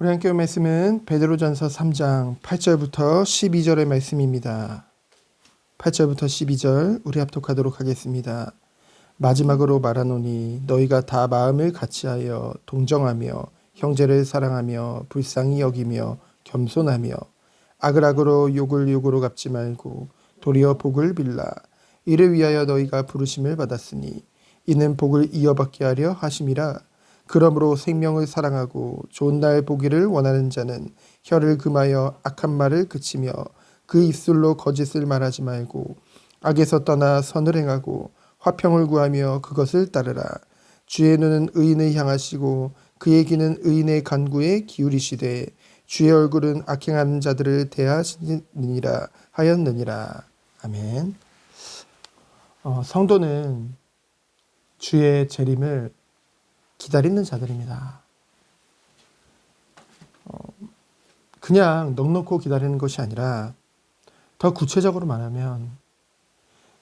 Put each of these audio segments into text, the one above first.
우리 함께 말씀은 베드로전서 3장 8절부터 12절의 말씀입니다. 8절부터 12절 우리 합독하도록 하겠습니다. 마지막으로 말하노니 너희가 다 마음을 같이하여 동정하며 형제를 사랑하며 불쌍히 여기며 겸손하며 악을 악으로 욕을 욕으로 갚지 말고 도리어 복을 빌라. 이를 위하여 너희가 부르심을 받았으니 이는 복을 이어받게 하려 하심이라. 그러므로 생명을 사랑하고 좋은 날 보기를 원하는 자는 혀를 금하여 악한 말을 그치며 그 입술로 거짓을 말하지 말고 악에서 떠나 선을 행하고 화평을 구하며 그것을 따르라. 주의 눈은 의인을 향하시고 그의 귀는 의인의 간구에 기울이시되 주의 얼굴은 악행하는 자들을 대하시느니라 하였느니라. 아멘. 성도는 주의 재림을 기다리는 자들입니다. 그냥 넉넉고 기다리는 것이 아니라 더 구체적으로 말하면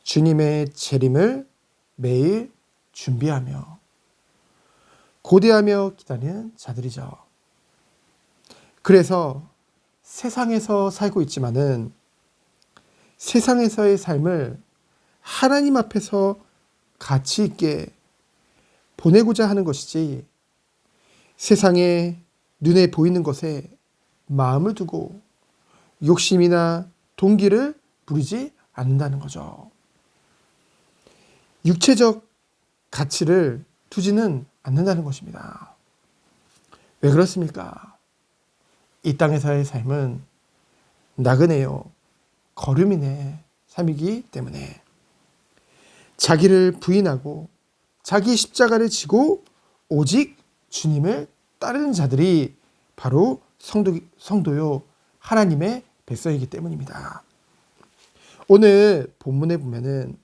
주님의 재림을 매일 준비하며 고대하며 기다리는 자들이죠. 그래서 세상에서 살고 있지만은 세상에서의 삶을 하나님 앞에서 가치 있게 보내고자 하는 것이지 세상에 눈에 보이는 것에 마음을 두고 욕심이나 동기를 부리지 않는다는 거죠. 육체적 가치를 두지는 않는다는 것입니다. 왜 그렇습니까? 이 땅에서의 삶은 나그네요, 거름이네 삶이기 때문에 자기를 부인하고 자기 십자가를 지고 오직 주님을 따르는 자들이 바로 성도요 하나님의 백성이기 때문입니다. 오늘 본문에 보면은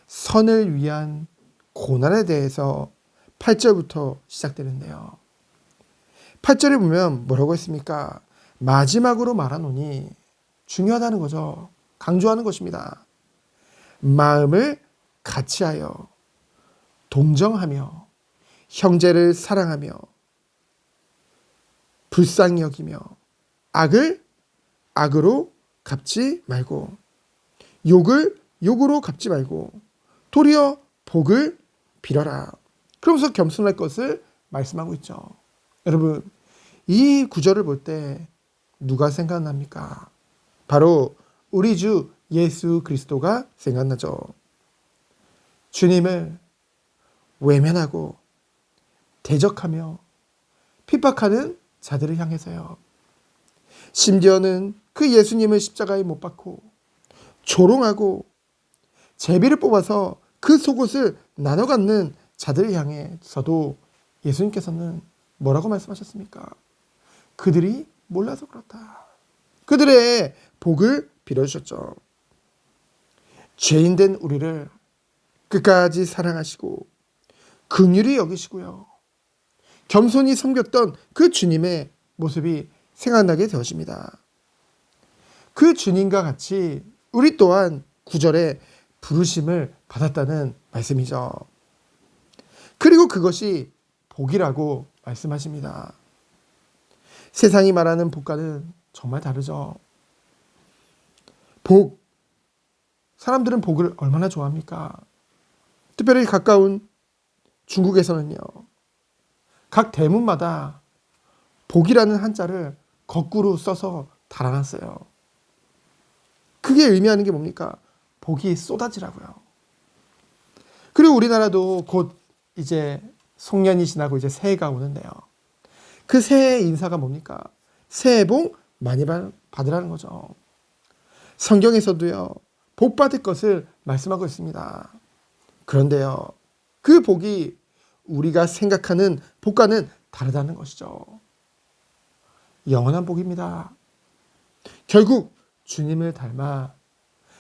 선을 위한 고난에 대해서 8절부터 시작되는데요. 8절에 보면 뭐라고 했습니까? 마지막으로 말하노니 중요하다는 거죠. 강조하는 것입니다. 마음을 같이하여 동정하며 형제를 사랑하며 불쌍히 여기며 악을 악으로 갚지 말고 욕을 욕으로 갚지 말고 도리어 복을 빌어라. 그러면서 겸손할 것을 말씀하고 있죠. 여러분, 이 구절을 볼 때 누가 생각납니까? 바로 우리 주 예수 그리스도가 생각나죠. 주님을 외면하고 대적하며 핍박하는 자들을 향해서요. 심지어는 그 예수님을 십자가에 못 박고 조롱하고 제비를 뽑아서 그 속옷을 나눠 갖는 자들을 향해서도 예수님께서는 뭐라고 말씀하셨습니까? 그들이 몰라서 그렇다. 그들의 복을 빌어주셨죠. 죄인된 우리를 끝까지 사랑하시고 긍휼히 여기시고요. 겸손히 섬겼던 그 주님의 모습이 생각나게 되어집니다. 그 주님과 같이 우리 또한 9절에 부르심을 받았다는 말씀이죠. 그리고 그것이 복이라고 말씀하십니다. 세상이 말하는 복과는 정말 다르죠. 복, 사람들은 복을 얼마나 좋아합니까? 특별히 가까운 중국에서는요, 각 대문마다 복이라는 한자를 거꾸로 써서 달아놨어요. 그게 의미하는 게 뭡니까? 복이 쏟아지라고요. 그리고 우리나라도 곧 이제 송년이 지나고 이제 새해가 오는데요. 그 새해의 인사가 뭡니까? 새해 복 많이 받으라는 거죠. 성경에서도요, 복 받을 것을 말씀하고 있습니다. 그런데요, 그 복이 우리가 생각하는 복과는 다르다는 것이죠. 영원한 복입니다. 결국 주님을 닮아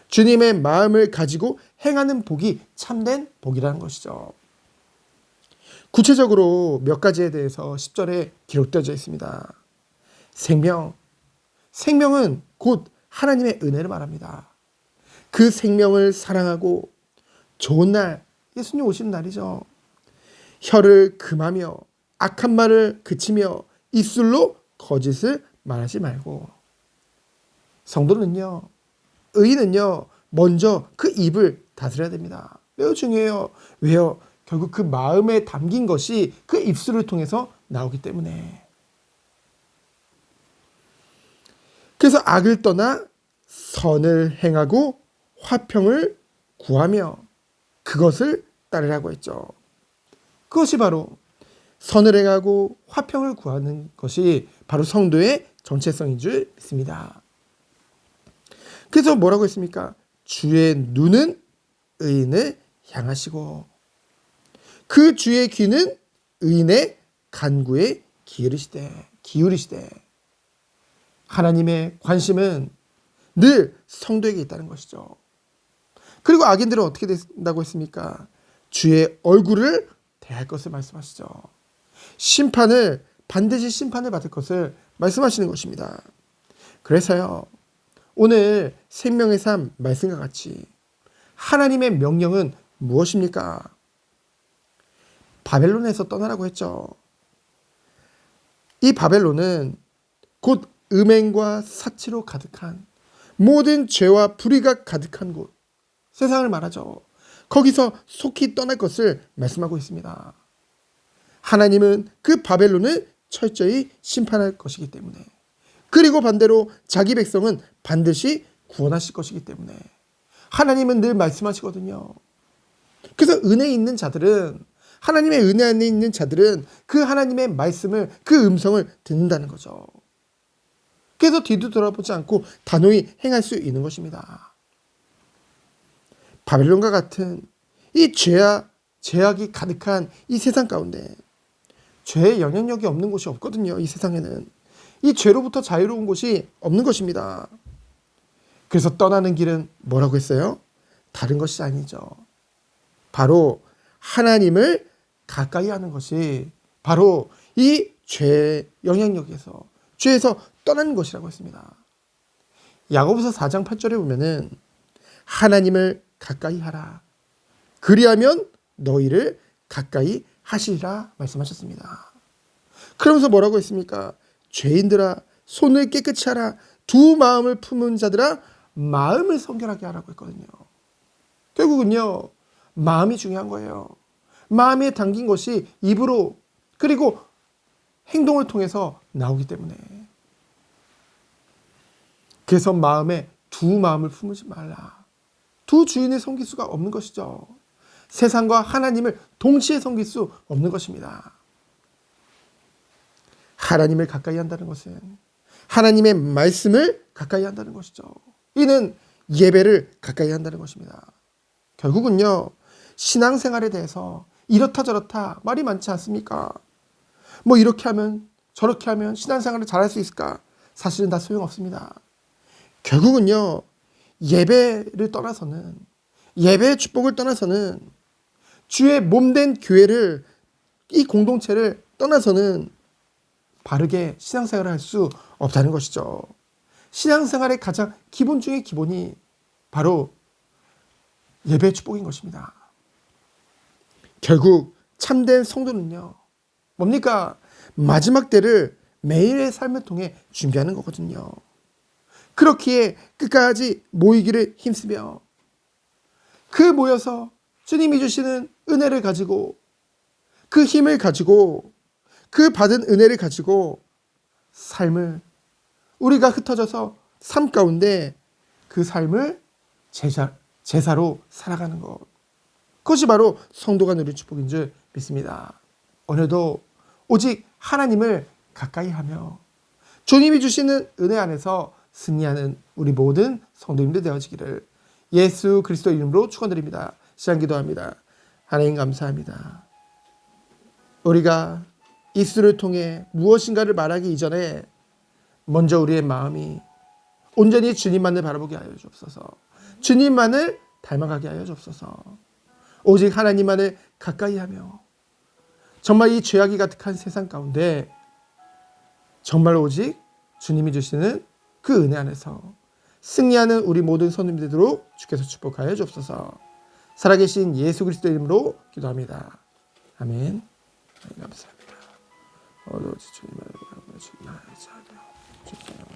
주님의 마음을 가지고 행하는 복이 참된 복이라는 것이죠. 구체적으로 몇 가지에 대해서 10절에 기록되어져 있습니다. 생명은 곧 하나님의 은혜를 말합니다. 그 생명을 사랑하고 좋은 날, 예수님 오시는 날이죠. 혀를 금하며 악한 말을 그치며 입술로 거짓을 말하지 말고. 성도는요, 의인은요, 먼저 그 입을 다스려야 됩니다. 매우 중요해요. 왜요? 결국 그 마음에 담긴 것이 그 입술을 통해서 나오기 때문에. 그래서 악을 떠나 선을 행하고 화평을 구하며 그것을 따르라고 했죠. 그것이 바로 선을 행하고 화평을 구하는 것이 바로 성도의 정체성인 줄 믿습니다. 그래서 뭐라고 했습니까? 주의 눈은 의인을 향하시고 그 주의 귀는 의인의 간구에 기울이시되 하나님의 관심은 늘 성도에게 있다는 것이죠. 그리고 악인들은 어떻게 된다고 했습니까? 주의 얼굴을 대할 것을 말씀하시죠. 반드시 심판을 받을 것을 말씀하시는 것입니다. 그래서요, 오늘 생명의 삶 말씀과 같이 하나님의 명령은 무엇입니까? 바벨론에서 떠나라고 했죠. 이 바벨론은 곧 음행과 사치로 가득한 모든 죄와 불의가 가득한 곳, 세상을 말하죠. 거기서 속히 떠날 것을 말씀하고 있습니다. 하나님은 그 바벨론을 철저히 심판할 것이기 때문에, 그리고 반대로 자기 백성은 반드시 구원하실 것이기 때문에 하나님은 늘 말씀하시거든요. 그래서 은혜 있는 자들은, 하나님의 은혜 안에 있는 자들은 그 하나님의 말씀을, 그 음성을 듣는다는 거죠. 그래서 뒤도 돌아보지 않고 단호히 행할 수 있는 것입니다. 바벨론과 같은 이 죄악이 가득한 이 세상 가운데 죄의 영향력이 없는 곳이 없거든요. 이 세상에는 이 죄로부터 자유로운 곳이 없는 것입니다. 그래서 떠나는 길은 뭐라고 했어요? 다른 것이 아니죠. 바로 하나님을 가까이 하는 것이 바로 이 죄의 영향력에서, 죄에서 떠나는 것이라고 했습니다. 야고보서 4장 8절에 보면은 하나님을 가까이 하라. 그리하면 너희를 가까이 하시리라 말씀하셨습니다. 그러면서 뭐라고 했습니까? 죄인들아 손을 깨끗이 하라. 두 마음을 품은 자들아 마음을 성결하게 하라고 했거든요. 결국은요, 마음이 중요한 거예요. 마음에 담긴 것이 입으로, 그리고 행동을 통해서 나오기 때문에. 그래서 마음에 두 마음을 품지 말라. 두 주인을 섬길 수가 없는 것이죠. 세상과 하나님을 동시에 섬길 수 없는 것입니다. 하나님을 가까이 한다는 것은 하나님의 말씀을 가까이 한다는 것이죠. 이는 예배를 가까이 한다는 것입니다. 결국은요, 신앙생활에 대해서 이렇다 저렇다 말이 많지 않습니까? 뭐 이렇게 하면 저렇게 하면 신앙생활을 잘할 수 있을까? 사실은 다 소용없습니다. 결국은요, 예배를 떠나서는, 예배의 축복을 떠나서는, 주의 몸된 교회를, 이 공동체를 떠나서는 바르게 신앙생활을 할 수 없다는 것이죠. 신앙생활의 가장 기본 중의 기본이 바로 예배의 축복인 것입니다. 결국 참된 성도는요, 뭡니까? 마지막 때를 매일의 삶을 통해 준비하는 거거든요. 그렇기에 끝까지 모이기를 힘쓰며 그 모여서 주님이 주시는 은혜를 가지고, 그 힘을 가지고, 그 받은 은혜를 가지고 삶을, 우리가 흩어져서 삶 가운데 그 삶을 제사로 살아가는 것, 그것이 바로 성도가 누릴 축복인 줄 믿습니다. 오늘도 오직 하나님을 가까이 하며 주님이 주시는 은혜 안에서 승리하는 우리 모든 성도님들 되어지기를 예수 그리스도 이름으로 축원드립니다. 시간 기도합니다. 하나님 감사합니다. 우리가 입술을 통해 무엇인가를 말하기 이전에 먼저 우리의 마음이 온전히 주님만을 바라보게 하여 주옵소서. 주님만을 닮아가게 하여 주옵소서. 오직 하나님만을 가까이 하며 정말 이 죄악이 가득한 세상 가운데 정말 오직 주님이 주시는 그 은혜 안에서 승리하는 우리 모든 성도님들 되도록 주께서 축복하여 주옵소서. 살아계신 예수 그리스도 이름으로 기도합니다. 아멘. 감사합니다. 주님을 제자라.